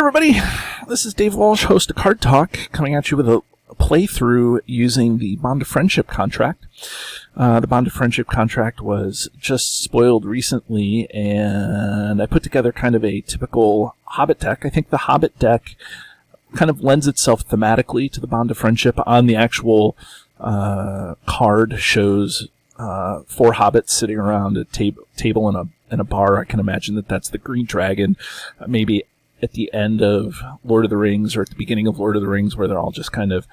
everybody, this is Dave Walsh, host of Card Talk, coming at you with a playthrough using the Bond of Friendship contract. The Bond of Friendship contract was just spoiled recently, and I put together kind of a typical Hobbit deck. I think the Hobbit deck kind of lends itself thematically to the Bond of Friendship. On the actual card shows 4 hobbits sitting around a table in a bar. I can imagine that that's the Green Dragon, maybe at the end of Lord of the Rings or at the beginning of Lord of the Rings, where they're all just kind of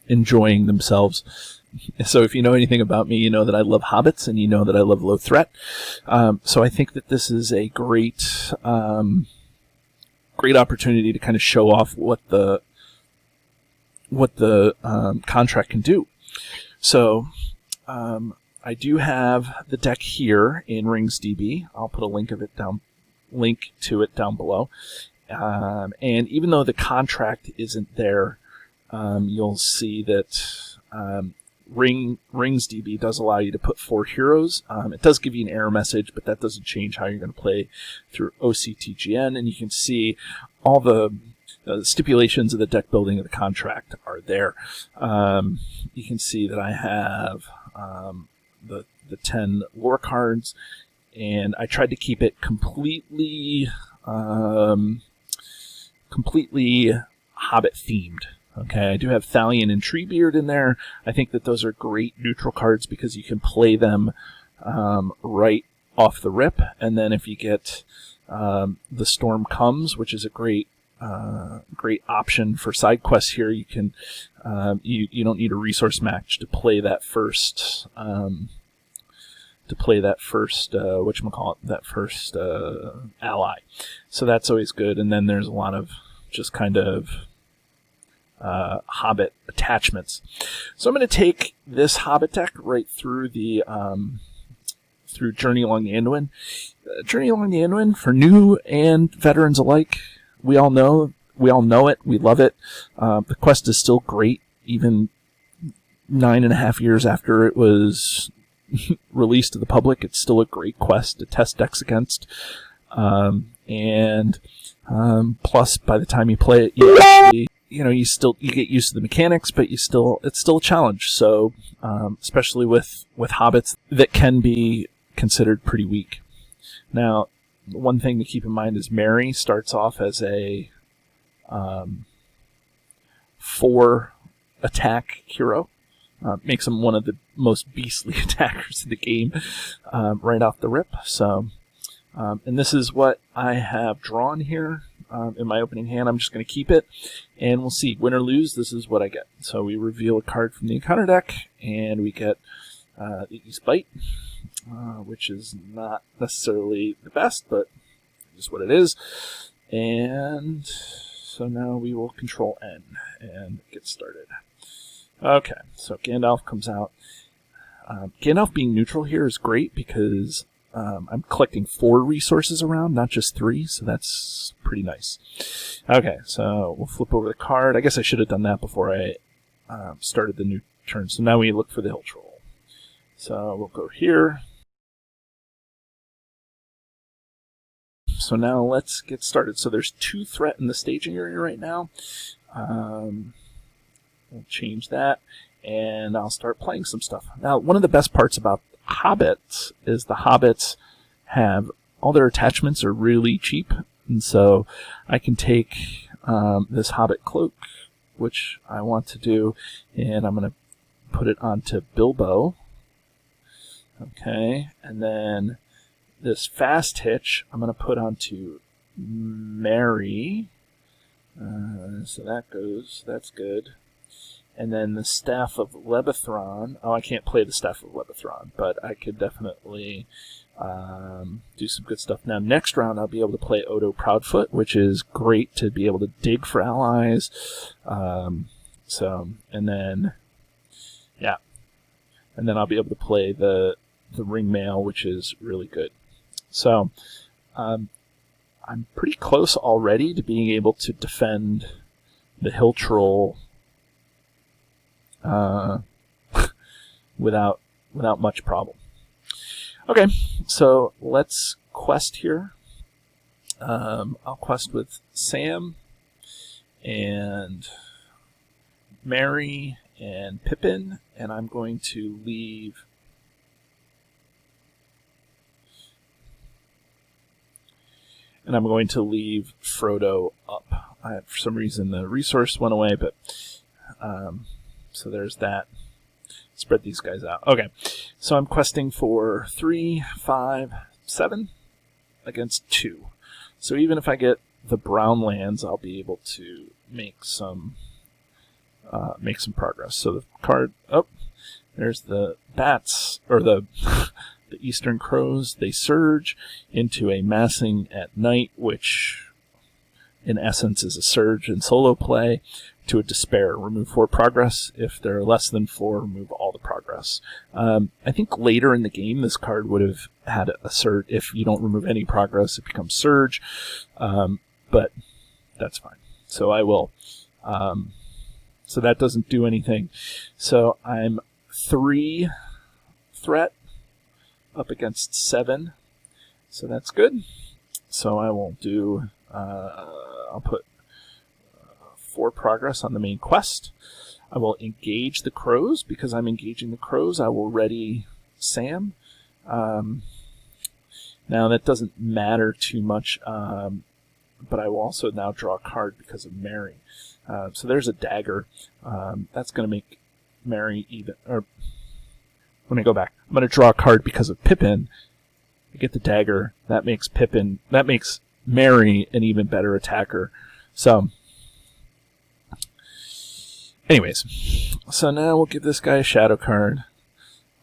enjoying themselves. So if you know anything about me, you know that I love hobbits and you know that I love low threat. So I think that this is a great opportunity to kind of show off what the contract can do. So I do have the deck here in RingsDB. I'll put a link to it down below. And even though the contract isn't there, you'll see that RingsDB does allow you to put 4 heroes. It does give you an error message, but that doesn't change how you're going to play through OCTGN. And you can see all the stipulations of the deck building of the contract are there. You can see that I have the 10 lore cards, and I tried to keep it completely Hobbit themed. Okay, I do have Thalion and Treebeard in there. I think that those are great neutral cards because you can play them right off the rip, and then if you get the Storm Comes, which is a great option for side quests here, you can you don't need a resource match to play that first ally. So that's always good. And then there's a lot of just kind of Hobbit attachments. So I'm going to take this Hobbit deck right through the through Journey Along the Anduin. Journey Along the Anduin, for new and veterans alike, we all know it, we love it. The quest is still great, even 9.5 years after it was released to the public. It's still a great quest to test decks against. Plus, by the time you play it, you get used to the mechanics, but it's still a challenge. So, especially with hobbits that can be considered pretty weak. Now, one thing to keep in mind is Merry starts off as a 4 attack hero. Makes him one of the most beastly attackers in the game right off the rip. So, and this is what I have drawn here in my opening hand. I'm just going to keep it, and we'll see. Win or lose, this is what I get. So we reveal a card from the encounter deck, and we get the East Bite, which is not necessarily the best, but just what it is. And so now we will control N and get started. Okay, so Gandalf comes out. Gandalf being neutral here is great because I'm collecting 4 resources around, not just 3, so that's pretty nice. Okay, so we'll flip over the card. I guess I should have done that before I started the new turn. So now we look for the Hill Troll. So we'll go here. So now let's get started. So there's 2 threat in the staging area right now. We'll change that, and I'll start playing some stuff. Now, one of the best parts about Hobbits is the Hobbits have all their attachments are really cheap, and so I can take this Hobbit cloak, which I want to do, and I'm going to put it onto Bilbo. Okay, and then this Fast Hitch I'm going to put onto Merry. So that goes, that's good. And then the Staff of Lebethron. Oh, I can't play the Staff of Lebethron, but I could definitely do some good stuff. Now, next round, I'll be able to play Odo Proudfoot, which is great to be able to dig for allies. And then I'll be able to play the Ringmail, which is really good. So, I'm pretty close already to being able to defend the Hill Troll without much problem. Okay, so let's quest here. I'll quest with Sam and Merry and Pippin, and I'm going to leave Frodo up. For some reason the resource went away, but so there's that. Spread these guys out. Okay, so I'm questing for 3, 5, 7 against 2. So even if I get the brown lands, I'll be able to make some progress. So the card, there's the bats, or the the eastern crows. They surge into a massing at night, which in essence is a surge in solo play, to a despair. Remove 4 progress. If there are less than 4, remove all the progress. I think later in the game this card would have had a surge. If you don't remove any progress, it becomes surge. But that's fine. So I will. So that doesn't do anything. So I'm 3 threat up against 7. So that's good. So I will do, I'll put 4 progress on the main quest. I will engage the crows. Because I'm engaging the crows, I will ready Sam. Now that doesn't matter too much, but I will also now draw a card because of Merry. So there's a dagger. That's going to make Merry even, or let me go back. I'm going to draw a card because of Pippin. I get the dagger. That makes Merry an even better attacker. So, anyways, so now we'll give this guy a shadow card.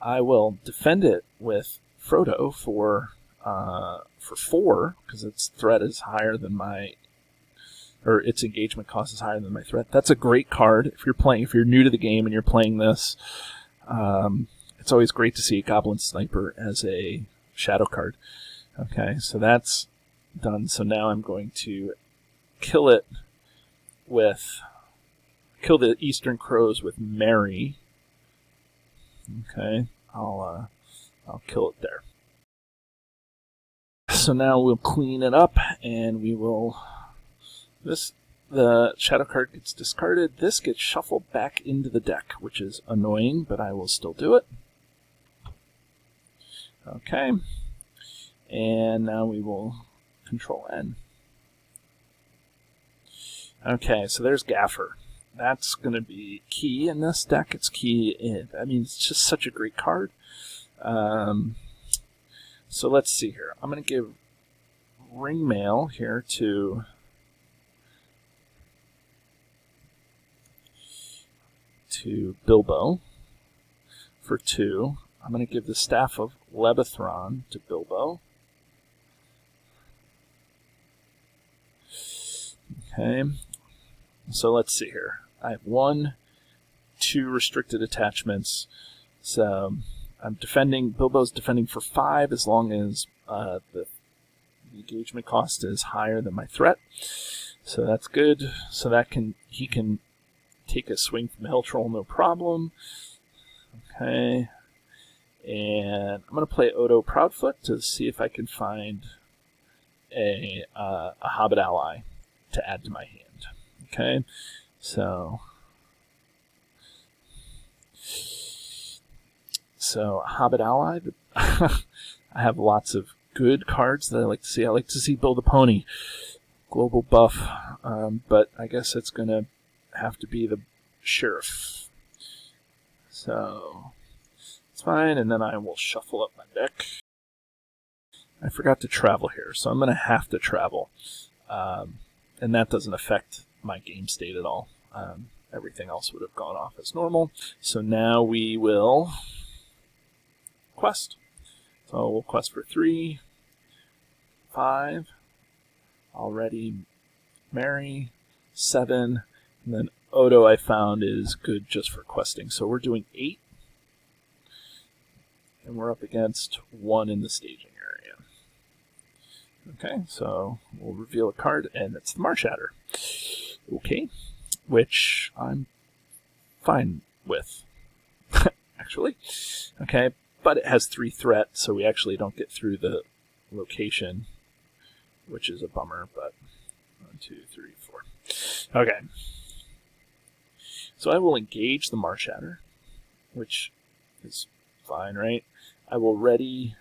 I will defend it with Frodo for 4, because its threat is higher than its engagement cost is higher than my threat. That's a great card if you're new to the game and you're playing this. It's always great to see a Goblin Sniper as a shadow card. Okay, so that's done. So now I'm going to kill the Eastern Crows with Merry. Okay, I'll kill it there. So now we'll clean it up, and we will. The shadow card gets discarded. This gets shuffled back into the deck, which is annoying, but I will still do it. Okay, and now we will Control N. Okay, so there's Gaffer. That's going to be key in this deck. It's key it's just such a great card. So let's see here. I'm going to give Ringmail here to Bilbo for 2. I'm going to give the Staff of Lebethron to Bilbo. Okay. So let's see here. I have 1, 2 restricted attachments. So I'm defending. Bilbo's defending for 5 as long as the engagement cost is higher than my threat. So that's good. So he can take a swing from Hill Troll, no problem. Okay. And I'm going to play Odo Proudfoot to see if I can find a Hobbit ally to add to my hand. Okay, so Hobbit ally. I have lots of good cards that I like to see. I like to see Build a Pony, global buff, but I guess it's going to have to be the Sheriff. So it's fine, and then I will shuffle up my deck. I forgot to travel here, so I'm going to have to travel. And that doesn't affect my game state at all. Everything else would have gone off as normal. So now we will quest. So we'll quest for 3, 5, already Merry, 7, and then Odo I found is good just for questing. So we're doing 8, and we're up against 1 in the staging area. Okay, so we'll reveal a card, and it's the Marsh Adder. Okay, which I'm fine with, actually. Okay, but it has 3 threat, so we actually don't get through the location which is a bummer, but 1, 2, 3, 4. Okay. So I will engage the Marsh Adder, which is fine, right? I will ready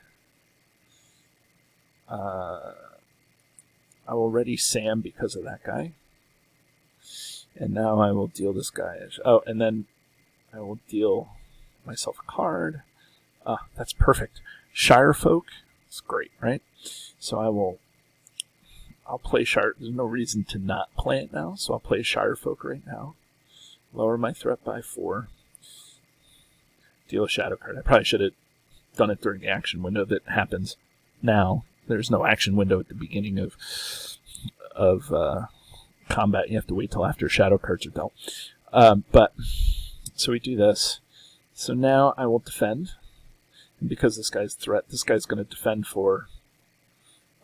Sam because of that guy. And now I will deal this guy. Oh, and then I will deal myself a card. That's perfect. Shire Folk. It's great, right? So I'll play Shire. There's no reason to not play it now, so I'll play Shire Folk right now. Lower my threat by 4. Deal a shadow card. I probably should have done it during the action window that happens now. There's no action window at the beginning of combat. You have to wait till after shadow cards are dealt. But so we do this. So now I will defend. And because this guy's threat, this guy's going to defend for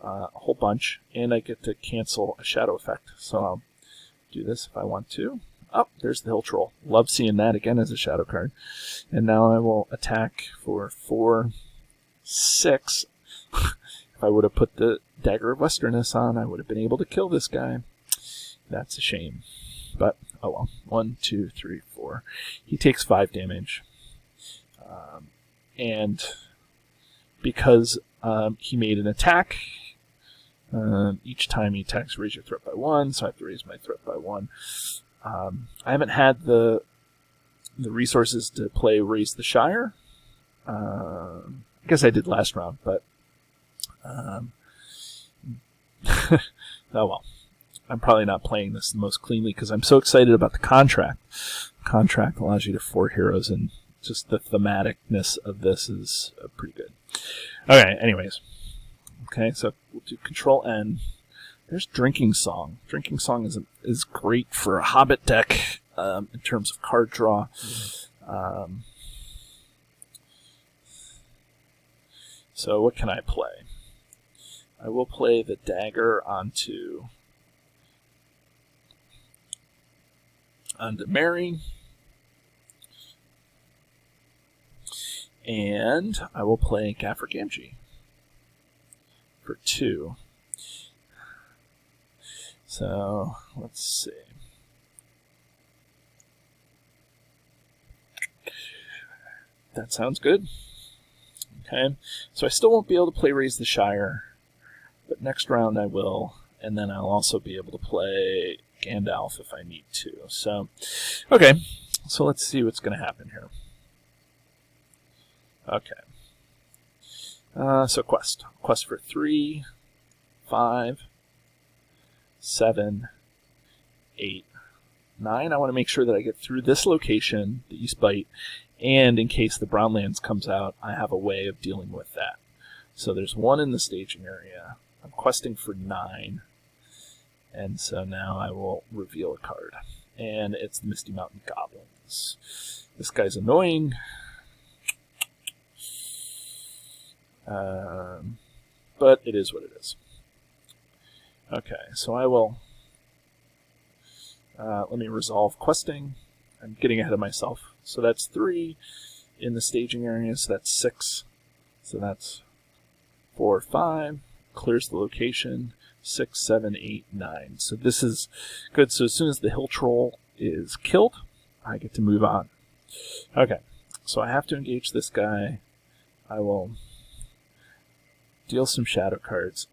a whole bunch, and I get to cancel a shadow effect. So I'll do this if I want to. Oh, there's the Hill Troll. Love seeing that again as a shadow card. And now I will attack for 4, 6. If I would have put the Dagger of Westernness on, I would have been able to kill this guy. That's a shame. But, oh well. 1, 2, 3, 4. He takes 5 damage. And because he made an attack, each time he attacks, raise your threat by 1, so I have to raise my threat by 1. I haven't had the resources to play Raise the Shire. I guess I did last round, but oh well. I'm probably not playing this the most cleanly because I'm so excited about the contract. Contract allows you to 4 heroes, and just the thematicness of this is pretty good. Okay, anyways. Okay, so we'll do Control N. There's Drinking Song. Drinking Song is great for a Hobbit deck in terms of card draw. So what can I play? I will play the Dagger onto Mary. And I will play Gaffer Gamgee for 2. So, let's see. That sounds good. Okay, so I still won't be able to play Raise the Shire, but next round I will, and then I'll also be able to play Gandalf if I need to. So, okay, so let's see what's going to happen here. Okay. So quest for 3, 5, 7, 8, 9. I want to make sure that I get through this location, the East Bight, and in case the Brownlands comes out, I have a way of dealing with that. So there's 1 in the staging area. I'm questing for 9. And so now I will reveal a card. And it's the Misty Mountain Goblins. This guy's annoying. But it is what it is. Okay, so I will... let me resolve questing. I'm getting ahead of myself. So that's 3 in the staging area, so that's 6. So that's 4, 5. Clears the location. 6, 7, 8, 9. So this is good. So as soon as the Hill Troll is killed, I get to move on. Okay, so I have to engage this guy. I will deal some shadow cards.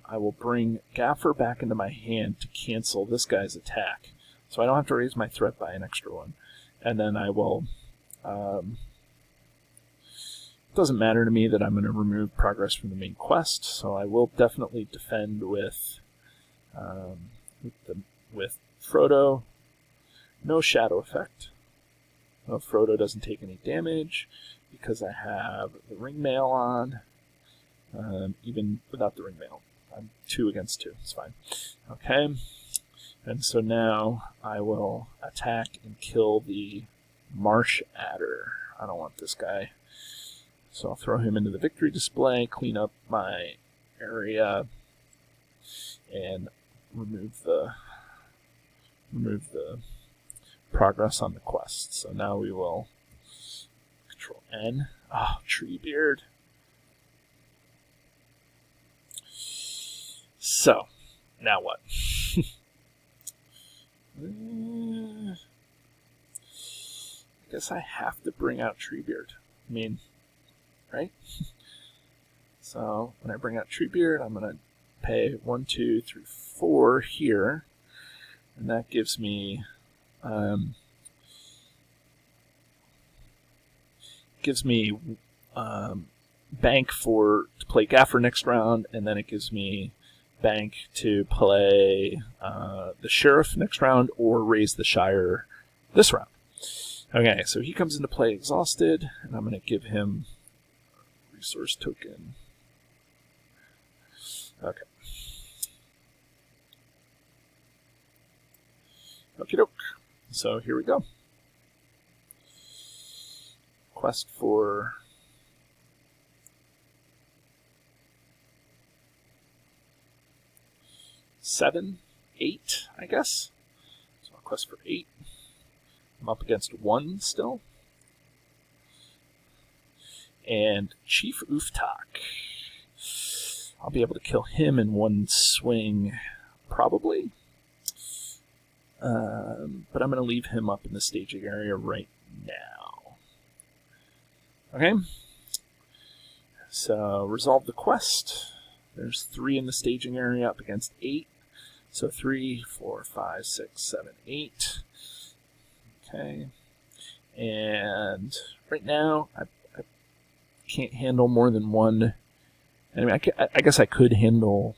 I will bring Gaffer back into my hand to cancel this guy's attack. So I don't have to raise my threat by an extra 1. And then I will... it doesn't matter to me that I'm going to remove progress from the main quest, so I will definitely defend with Frodo. No shadow effect. Well, Frodo doesn't take any damage because I have the ring mail on. Even without the ring mail, I'm 2 against 2. It's fine. Okay. And so now I will attack and kill the Marsh Adder. I don't want this guy. So I'll throw him into the victory display, clean up my area, and remove the progress on the quest. So now we will Control N. Oh, Treebeard. So, now what? I guess I have to bring out Treebeard. I mean, right? So when I bring out Treebeard, I'm going to pay 1, 2, 3, 4 here, and that gives me bank to play Gaffer next round, and then it gives me bank to play the Sheriff next round or raise the Shire this round. Okay, so he comes into play exhausted, and I'm going to give him a resource token. Okay. Okie doke. So here we go. Quest for seven, 8, I guess. So I'll quest for 8. I'm up against 1 still. And Chief Uftak. I'll be able to kill him in 1 swing, probably. But I'm going to leave him up in the staging area right now. Okay. So, resolve the quest. There's 3 in the staging area up against 8. So 3, 4, 5, 6, 7, 8. Okay. And right now, I can't handle more than 1. I mean, I guess I could handle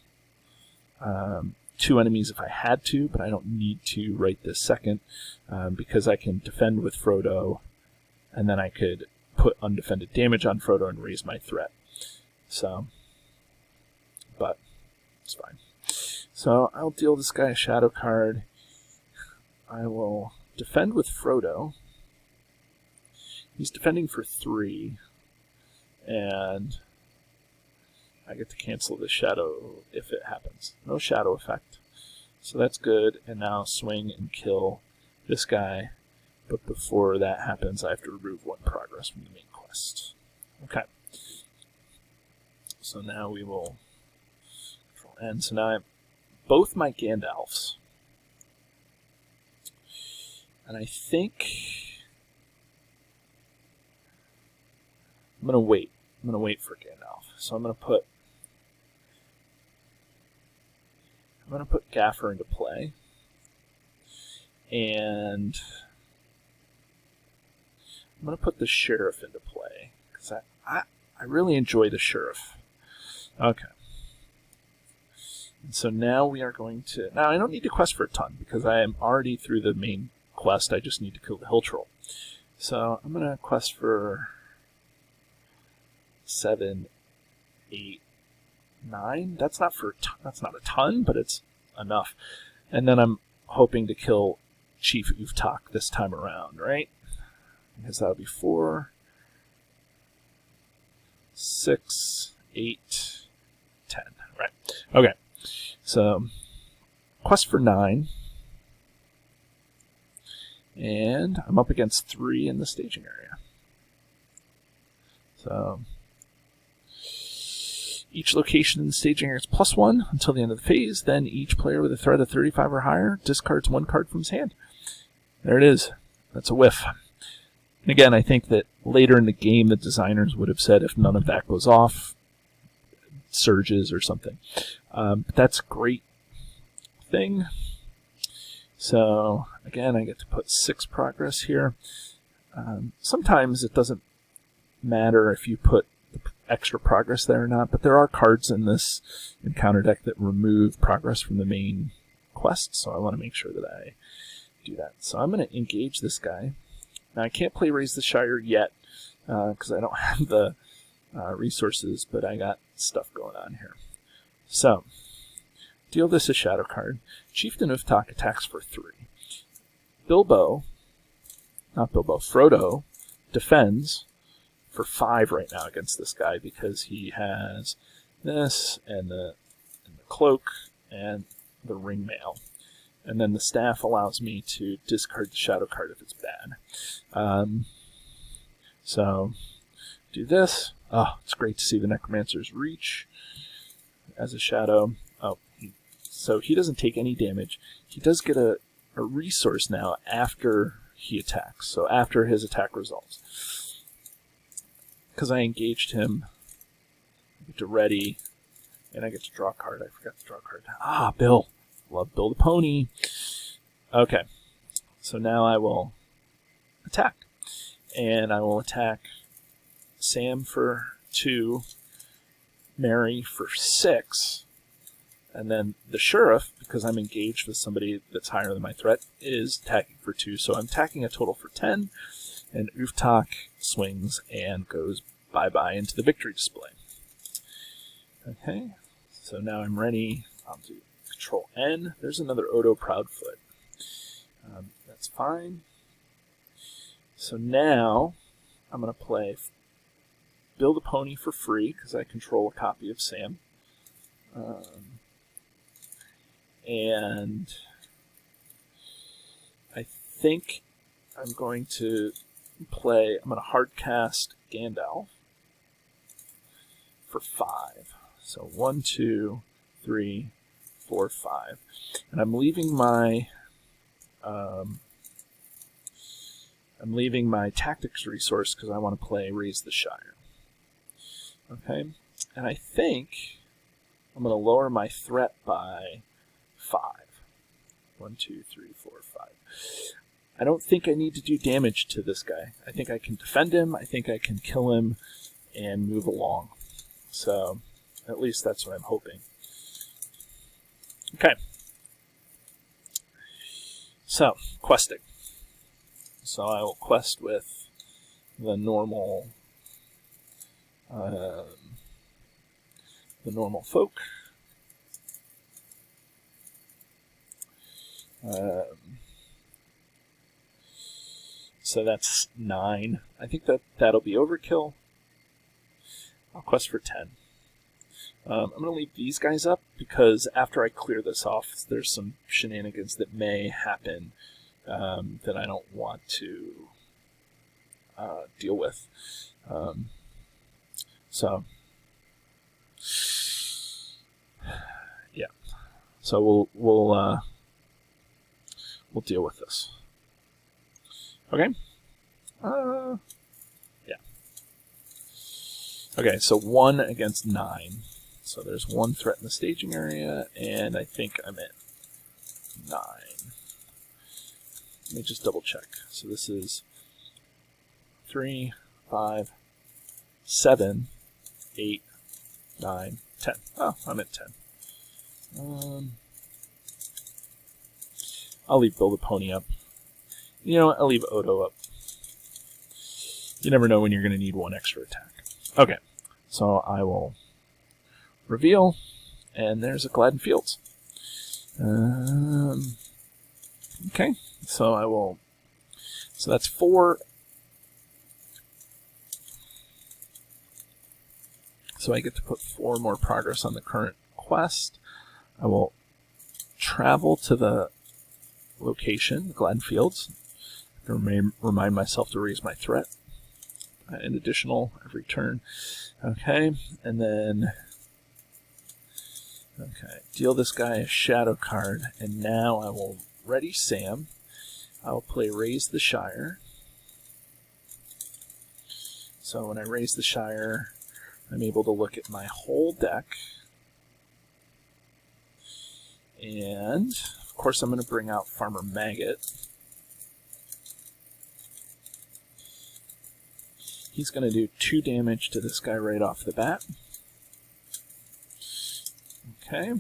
2 enemies if I had to, but I don't need to right this second because I can defend with Frodo, and then I could put undefended damage on Frodo and raise my threat. So, but it's fine. So I'll deal this guy a shadow card. I will defend with Frodo. He's defending for 3, and I get to cancel the shadow if it happens. No shadow effect. So that's good. And now swing and kill this guy. But before that happens, I have to remove 1 progress from the main quest. Okay. So now we will control N. So now I have both my Gandalfs. And I think I'm going to wait. I'm going to wait for Gandalf. So I'm going to put Gaffer into play. And I'm going to put the Sheriff into play. Because I really enjoy the Sheriff. Okay. And so now we are going to... Now, I don't need to quest for a ton, because I am already through the main quest. I just need to kill the Hill Troll. So I'm going to quest for 7, 8, 9. That's not a ton, but it's enough. And then I'm hoping to kill Chief Uftak this time around, right? Because that'll be 4, 6, 8, 10. Right. Okay. So quest for 9. And I'm up against 3 in the staging area. So each location in the staging area is +1 until the end of the phase. Then each player with a threat of 35 or higher discards 1 card from his hand. There it is. That's a whiff. And again, I think that later in the game, the designers would have said if none of that goes off, surges or something. But that's a great thing. So again, I get to put 6 progress here. Sometimes it doesn't matter if you put extra progress there or not, but there are cards in this encounter deck that remove progress from the main quest, so I want to make sure that I do that. So I'm going to engage this guy. Now I can't play Raise the Shire yet because I don't have the resources, but I got stuff going on here. So deal this a shadow card. Chieftain Uftak attacks for 3. Frodo defends for 5 right now against this guy because he has this and the cloak and the ring mail. And then the staff allows me to discard the shadow card if it's bad. So do this. Oh, it's great to see the Necromancer's Reach as a shadow. Oh, he so he doesn't take any damage. He does get a resource now after he attacks, so after his attack resolves. Because I engaged him, I get to ready, and I get to draw a card. I forgot to draw a card. Ah, Bill. Love Bill the Pony. Okay, so now I will attack. And I will attack Sam for 2, Mary for 6, and then the sheriff, because I'm engaged with somebody that's higher than my threat, is attacking for 2. So I'm attacking a total for 10, and Uftak swings and goes bye-bye into the victory display. Okay, so now I'm ready. I'll do Control N. There's another Odo Proudfoot. That's fine. So now I'm going to play Bill the Pony for free because I control a copy of Sam. And I think I'm going to hardcast Gandalf for 5. So 1, 2, 3, 4, 5. And I'm leaving my tactics resource because I want to play Raise the Shire. Okay, and I think I'm going to lower my threat by 5. 1, 2, 3, 4, 5. I don't think I need to do damage to this guy. I think I can defend him. I think I can kill him and move along. So at least that's what I'm hoping. Okay. So, questing. So I will quest with the normal folk. So that's 9. I think that'll be overkill. I'll quest for 10. I'm going to leave these guys up because after I clear this off, there's some shenanigans that may happen that I don't want to deal with. So, yeah. So we'll deal with this. Okay. Yeah. Okay. So 1 against 9. So there's 1 threat in the staging area, and I think I'm at 9. Let me just double check. So this is 3, 5, 7, 8, 9, 10. Oh, I'm at 10. I'll leave Bill the Pony up. You know what? I'll leave Odo up. You never know when you're going to need 1 extra attack. Okay, so I will reveal, and there's a Gladden Fields. Okay, so I will. So that's 4. So I get to put 4 more progress on the current quest. I will travel to the location, the Gladden Fields. I remind myself to raise my threat. An additional every turn. Okay, and then deal this guy a shadow card, and now I will ready Sam. I will play Raise the Shire. So when I raise the Shire, I'm able to look at my whole deck. And, of course, I'm going to bring out Farmer Maggot. He's going to do 2 damage to this guy right off the bat. Okay.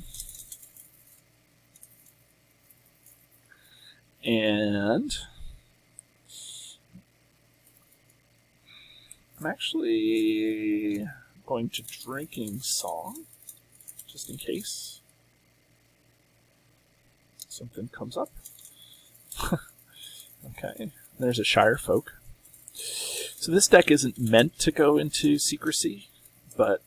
And I'm actually going to Drinking Song, just in case something comes up. Okay, there's a Shire Folk. So this deck isn't meant to go into secrecy, but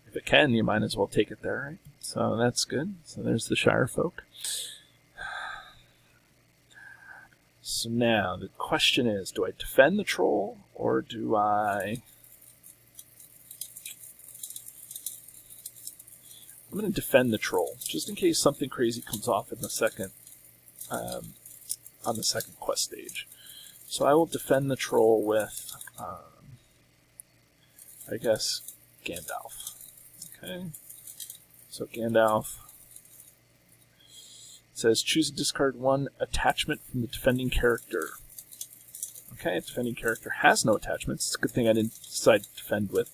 if it can, you might as well take it there, right? So that's good. So there's the Shire Folk. So now the question is, do I defend the troll, or do I I'm going to defend the troll, just in case something crazy comes off in the second, on the second quest stage. So I will defend the troll with, I guess, Gandalf. Okay. So Gandalf says choose and discard one attachment from the defending character. Okay, defending character has no attachments. It's a good thing I didn't decide to defend with.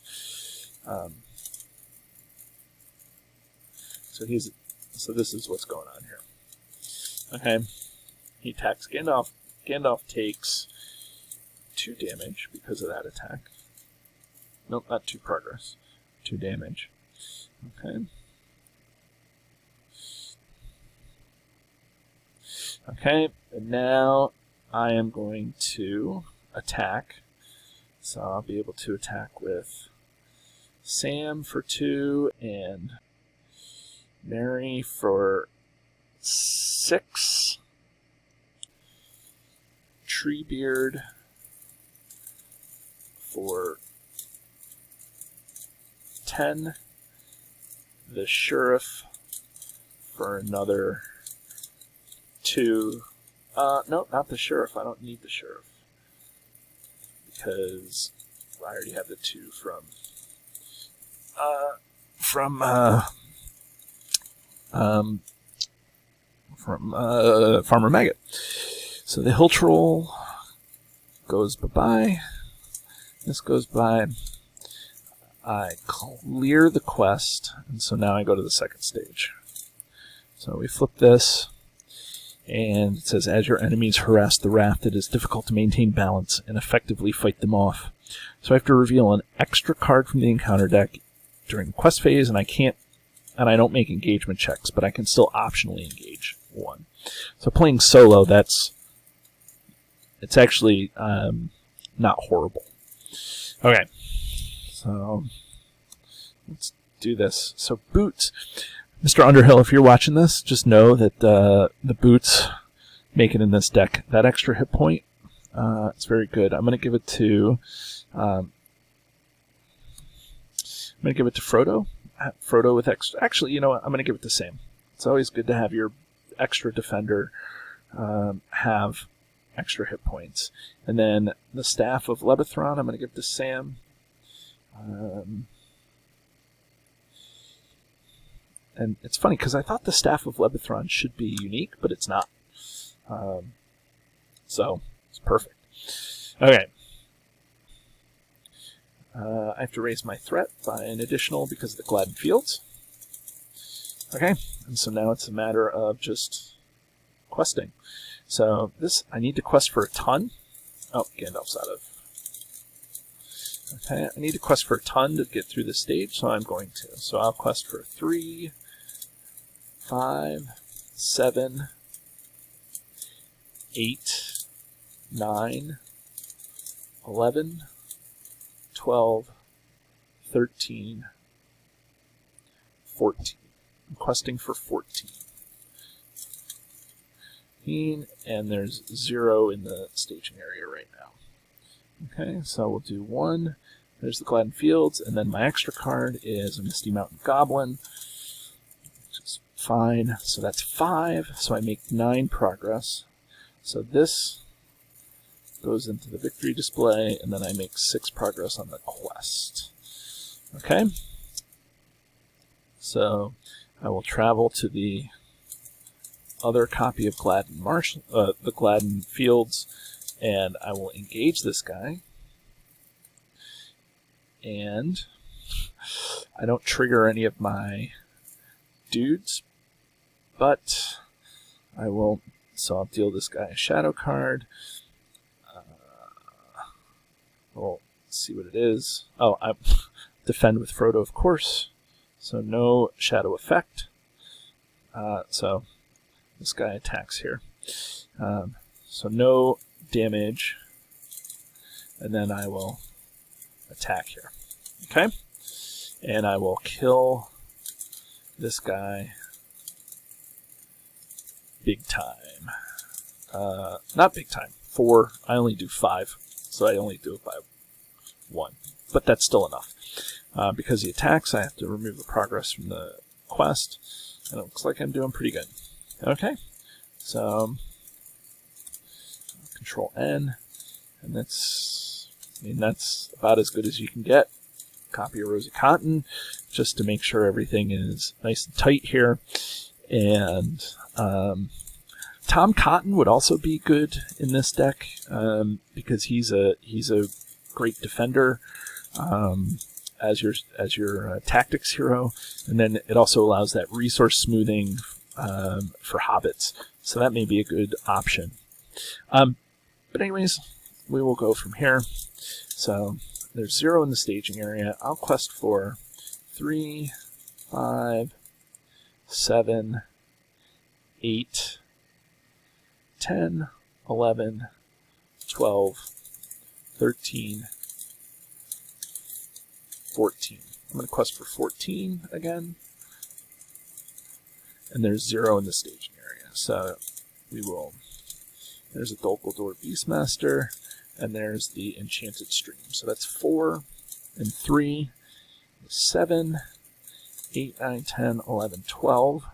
So this is what's going on here. Okay, he attacks Gandalf. Gandalf takes 2 damage because of that attack. Nope, not 2 progress. 2 damage. Okay. Okay, and now I am going to attack. So I'll be able to attack with Sam for 2 and Mary for 6. Treebeard for 10. The Sheriff for another 2. No, not the Sheriff. I don't need the Sheriff. Because I already have the 2 from Farmer Maggot. So the Hill Troll goes bye-bye. This goes by. I clear the quest, and so now I go to the second stage. So we flip this, and it says, as your enemies harass the raft, it is difficult to maintain balance and effectively fight them off. So I have to reveal an extra card from the encounter deck during the quest phase, and I don't make engagement checks, but I can still optionally engage one. So playing solo, it's actually not horrible. Okay, so let's do this. So boots. Mr. Underhill, if you're watching this, just know that the boots make it in this deck. That extra hit point, it's very good. I'm going to give it to Frodo. Frodo with extra. Actually, you know what? I'm going to give it to Sam. It's always good to have your extra defender have extra hit points. And then the Staff of Lebethron, I'm going to give to Sam. And it's funny because I thought the Staff of Lebethron should be unique, but it's not. So it's perfect. Okay. I have to raise my threat by an additional because of the Gladden Fields. Okay, and so now it's a matter of just questing. So this, I need to quest for a ton. Oh, Gandalf's out of. Okay, I need to quest for a ton to get through this stage, so I'm going to. So I'll quest for 3, 5, 7, 8, 9, 11, 12, 13, 14. I'm questing for 14. And there's 0 in the staging area right now. Okay, so we'll do 1. There's the Gladden Fields, and then my extra card is a Misty Mountain Goblin, which is fine. So that's 5, so I make 9 progress. So this goes into the victory display, and then I make 6 progress on the quest. Okay? So I will travel to the other copy of Gladden the Gladden Fields, and I will engage this guy. And I don't trigger any of my dudes, but I will. So I'll deal this guy a shadow card. We'll see what it is. Oh, I defend with Frodo, of course. So no shadow effect. So this guy attacks here. So no damage. And then I will attack here. Okay? And I will kill this guy big time. Not big time. 4. I only do 5. So I only do it by 1. But that's still enough. Because he attacks, I have to remove the progress from the quest, and it looks like I'm doing pretty good. Okay, so Control N, and that's about as good as you can get. Copy of Rosie Cotton, just to make sure everything is nice and tight here. And Tom Cotton would also be good in this deck because he's a great defender as your tactics hero, and then it also allows that resource smoothing for Hobbits, so that may be a good option. But anyways, we will go from here. So there's 0 in the staging area. I'll quest for 3, 5, 7, 8, 10, 11, 12, 13, 14. I'm going to quest for 14 again. And there's 0 in the staging area. So we will... There's a Dolguldur Beastmaster, and there's the Enchanted Stream. So that's 4 and 3, 7, 8, 9, 10, 11, 12,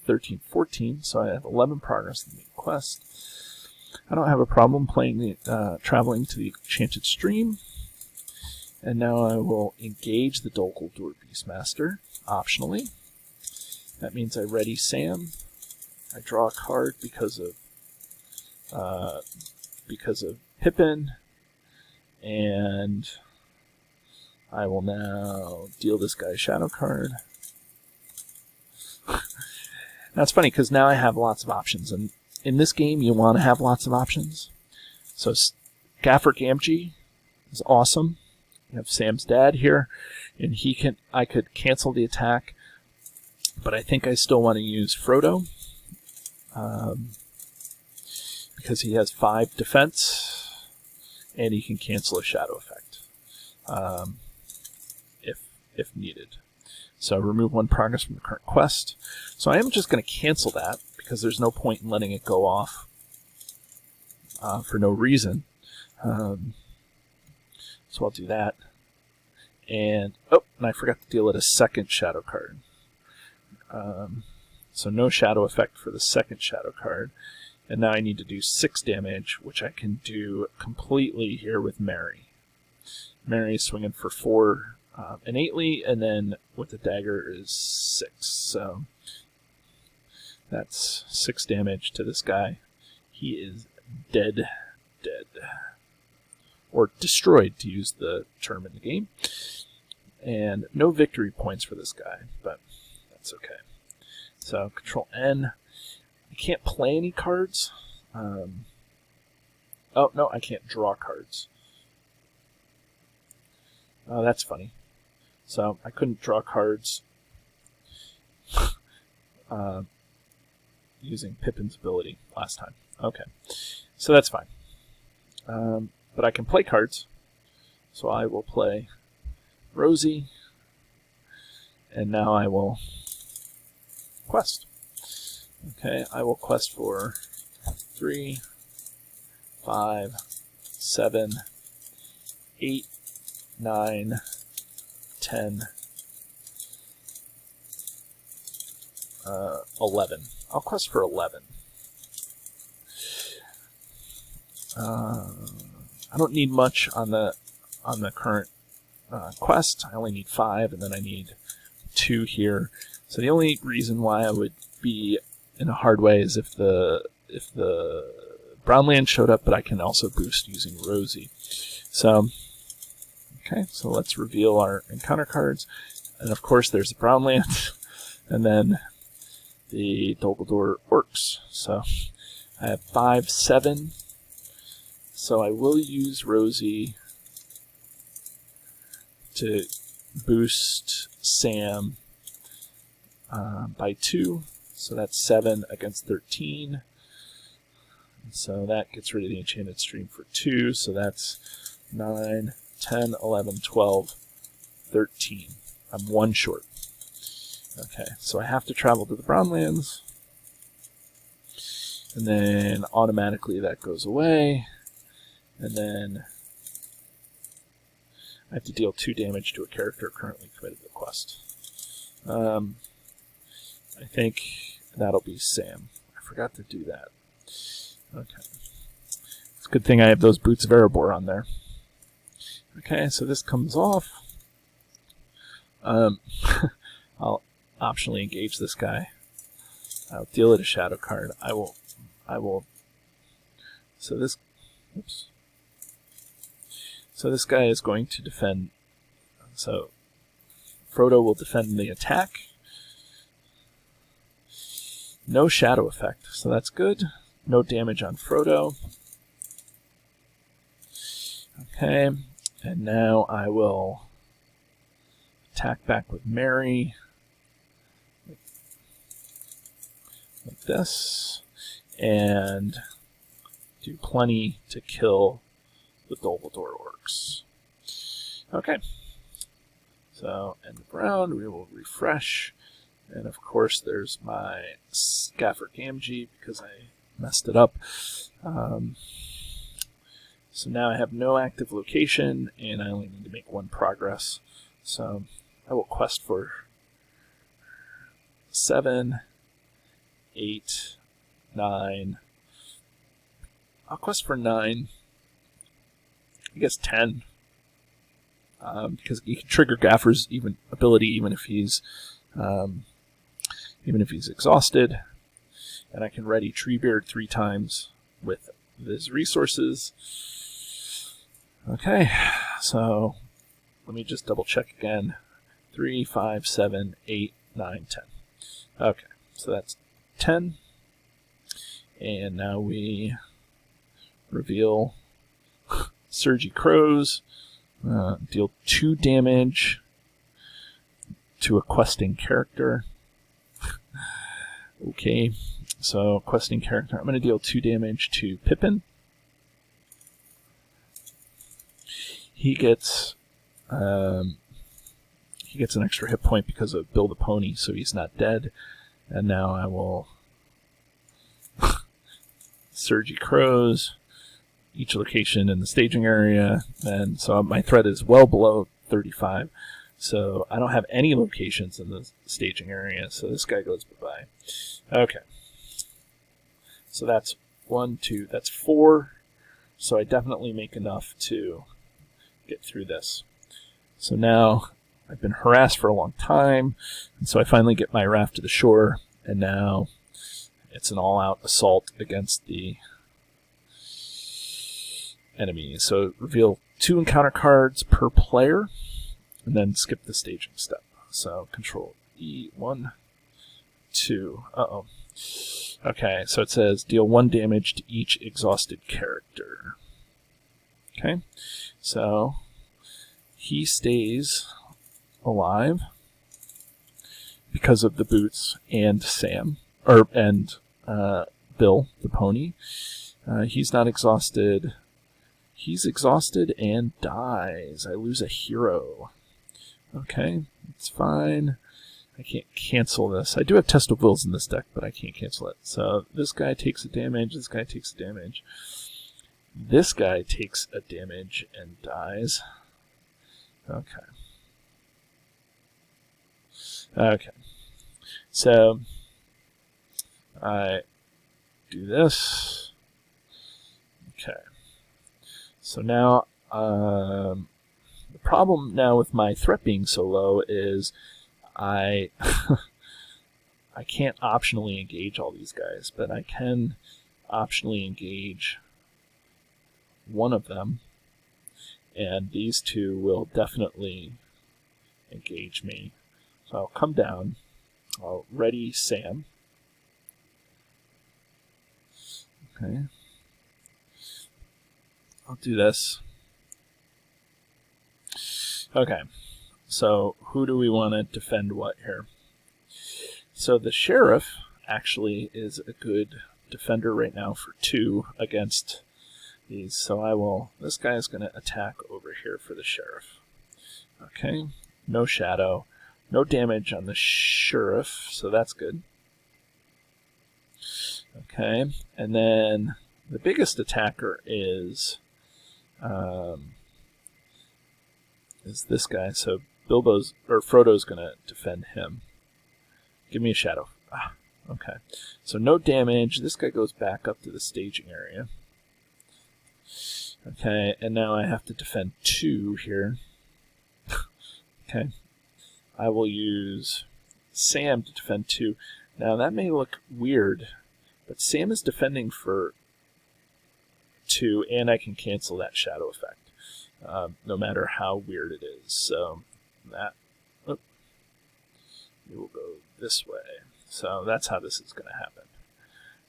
13, 14. So I have 11 progress in the main quest. I don't have a problem playing the traveling to the Enchanted Stream. And now I will engage the Dolguldur Beastmaster, optionally. That means I ready Sam. I draw a card because of Pippin, and I will now deal this guy a shadow card. That's funny because now I have lots of options, and in this game you want to have lots of options. So Gaffer Gamgee is awesome. You have Sam's dad here, and I could cancel the attack, but I think I still want to use Frodo. Because he has 5 defense, and he can cancel a shadow effect if needed. So remove 1 progress from the current quest. So I am just going to cancel that because there's no point in letting it go off for no reason. So I'll do that. And I forgot to deal it a second shadow card. So no shadow effect for the second shadow card. And now I need to do 6 damage, which I can do completely here with Mary. Mary is swinging for 4 innately, and then with the dagger is 6. So that's 6 damage to this guy. He is dead. Or destroyed, to use the term in the game. And no victory points for this guy, but that's okay. So Control N. I can't play any cards. Oh, no, I can't draw cards. Oh, that's funny. So I couldn't draw cards using Pippin's ability last time. Okay, so that's fine. But I can play cards. So I will play Rosie. And now I will quest. Okay, I will quest for 3, 5, 7, 8, 9, 10, 11. I'll quest for 11. I don't need much on the current quest. I only need 5, and then I need 2 here. So the only reason why I would be in a hard way is if the brown land showed up, but I can also boost using Rosie. So, okay, so let's reveal our encounter cards. And of course there's the brown land, and then the Dolguldur Orcs. So I have 5, 7. So I will use Rosie to boost Sam by 2. So that's 7 against 13. And so that gets rid of the Enchanted Stream for 2. So that's 9, 10, 11, 12, 13. I'm 1 short. Okay, so I have to travel to the Brownlands. And then automatically that goes away. And then I have to deal 2 damage to a character currently committed to the quest. I think that'll be Sam. I forgot to do that. Okay. It's a good thing I have those Boots of Erebor on there. Okay, so this comes off. I'll optionally engage this guy. I'll deal it a shadow card. I will. So this. Oops. So this guy is going to defend. So Frodo will defend the attack. No shadow effect, so that's good. No damage on Frodo. Okay, and now I will attack back with Merry. Like this. And do plenty to kill the Dumbledore orcs. Okay. So, end of round, we will refresh. And of course, there's my Scaffer Gamgee because I messed it up. So now I have no active location, and I only need to make one progress. So I will quest for 7, 8, 9. I'll quest for 9. I guess 10. Because you can trigger Gaffer's ability even if he's exhausted, and I can ready Treebeard 3 times with his resources. Okay, so let me just double check again. 3, 5, 7, 8, 9, 10. Okay, so that's 10, and now we reveal Surgy Crows. Deal 2 damage to a questing character. Okay, so questing character. I'm going to deal 2 damage to Pippin. He gets an extra hit point because of Bill the Pony, so he's not dead. And now I will Surgy Crows. Each location in the staging area, and so my threat is well below 35, so I don't have any locations in the staging area, so this guy goes bye-bye. Okay, so that's 1, 2, that's 4, so I definitely make enough to get through this. So now I've been harassed for a long time, and so I finally get my raft to the shore, and now it's an all-out assault against the enemies. So reveal 2 encounter cards per player, and then skip the staging step. So Control E, 1, 2. Uh-oh. Okay, so it says deal 1 damage to each exhausted character. Okay, so he stays alive because of the Boots and Sam, and Bill the Pony. He's not exhausted. He's exhausted and dies. I lose a hero. Okay, it's fine. I can't cancel this. I do have Test of Wills in this deck, but I can't cancel it. So this guy takes a damage. This guy takes a damage. This guy takes a damage and dies. Okay. Okay. So I do this. Okay. So now, the problem now with my threat being so low is I can't optionally engage all these guys, but I can optionally engage one of them, and these 2 will definitely engage me. So I'll come down, I'll ready Sam. Okay. I'll do this. Okay, so who do we want to defend what here? So the Sheriff actually is a good defender right now for 2 against these. So this guy is going to attack over here for the Sheriff. Okay, no shadow, no damage on the Sheriff, so that's good. Okay, and then the biggest attacker is this guy. So Frodo's going to defend him. Give me a shadow. Okay, so no damage. This guy goes back up to the staging area. Okay, and now I have to defend 2 here. Okay, I will use Sam to defend 2. Now that may look weird, but Sam is defending for 2, and I can cancel that shadow effect, no matter how weird it is. So that we will go this way. So that's how this is going to happen.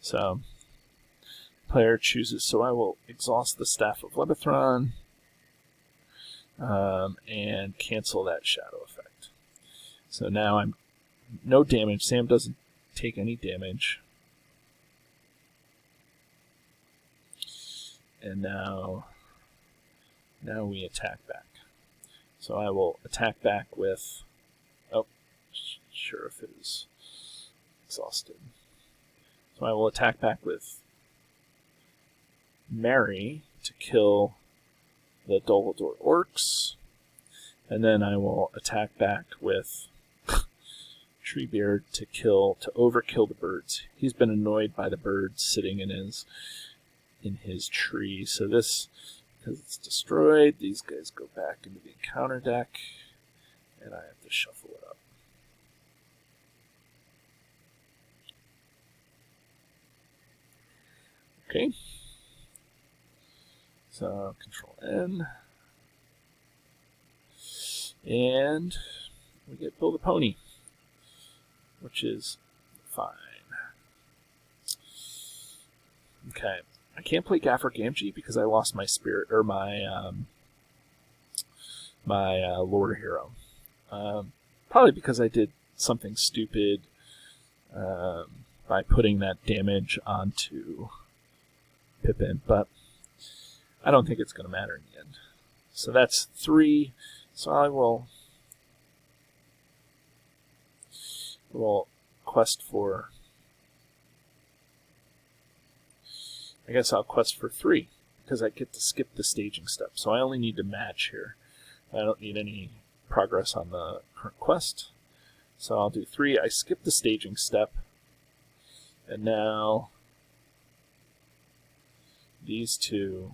So player chooses. So I will exhaust the Staff of Lebethron and cancel that shadow effect. So now I'm no damage. Sam doesn't take any damage. And now we attack back. So I will attack back with, Sheriff is exhausted. So I will attack back with Mary to kill the Dumbledore orcs. And then I will attack back with Treebeard to overkill the birds. He's been annoyed by the birds sitting in his tree. So this, because it's destroyed, these guys go back into the encounter deck, and I have to shuffle it up. Okay. So Control N. And we get Bill the Pony, which is fine. Okay. I can't play Gaffer Gamgee because I lost my spirit, or my lore hero. Probably because I did something stupid by putting that damage onto Pippin, but I don't think it's going to matter in the end. So that's 3. So I will quest for. I guess I'll quest for 3 because I get to skip the staging step. So I only need to match here. I don't need any progress on the current quest. So I'll do 3. I skip the staging step. And now these 2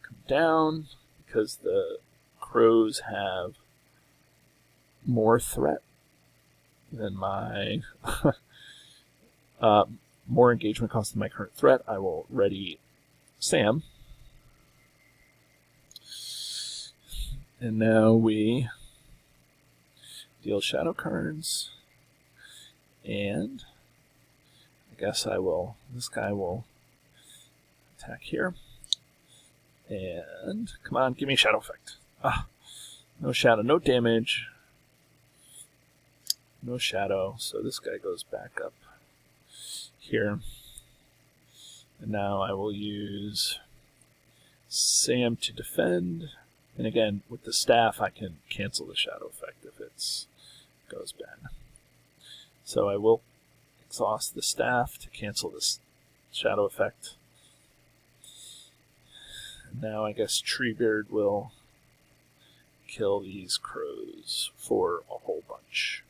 come down because the crows have more threat than my more engagement cost than my current threat. I will ready Sam. And now we deal shadow cards. And I guess this guy will attack here. And come on, give me a shadow effect. No shadow, no damage. No shadow, so this guy goes back up here. And now I will use Sam to defend. And again, with the staff, I can cancel the shadow effect if it goes bad. So I will exhaust the staff to cancel this shadow effect. And now I guess Treebeard will kill these crows for a whole bunch.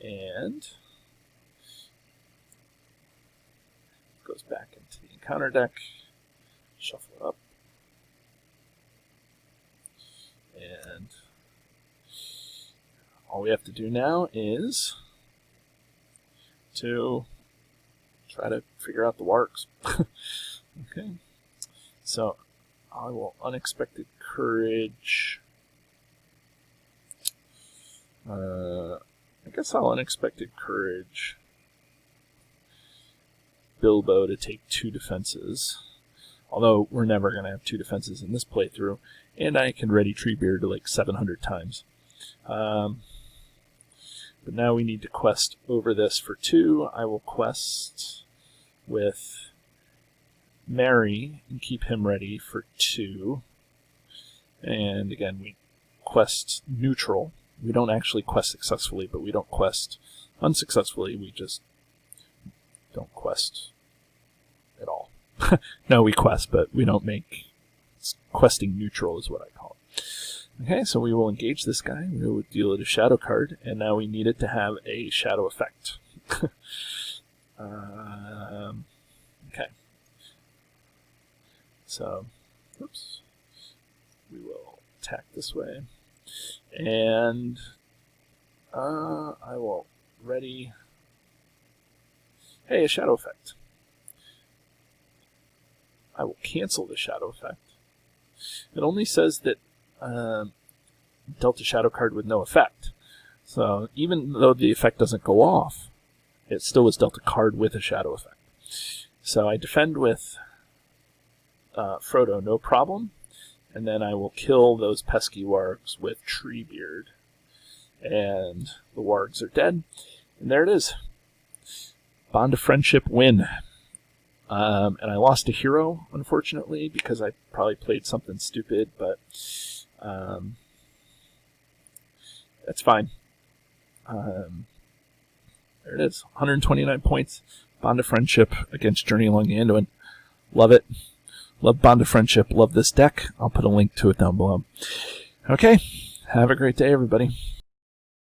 And goes back into the encounter deck. Shuffle it up. And all we have to do now is to try to figure out the wargs. Okay. So I will Unexpected Courage. I guess I'll Unexpected Courage Bilbo to take 2 defenses. Although we're never going to have 2 defenses in this playthrough. And I can ready Treebeard to like 700 times. But now we need to quest over this for 2. I will quest with Mary and keep him ready for 2. And again, we quest neutral. We don't actually quest successfully, but we don't quest unsuccessfully. We just don't quest at all. No, we quest, but we don't make questing neutral is what I call it. Okay, so we will engage this guy. We will deal it a shadow card, and now we need it to have a shadow effect. Okay. So, oops. We will attack this way. And I will ready. Hey, a shadow effect. I will cancel the shadow effect. It only says that dealt a shadow card with no effect. So even though the effect doesn't go off, it still was dealt a card with a shadow effect. So I defend with Frodo, no problem. And then I will kill those pesky wargs with Treebeard. And the wargs are dead. And there it is. Bond of Friendship win. And I lost a hero, unfortunately, because I probably played something stupid, but that's fine. There it is. 129 points. Bond of Friendship against Journey Along the Anduin. Love it. Love Bond of Friendship. Love this deck. I'll put a link to it down below. Okay. Have a great day, everybody.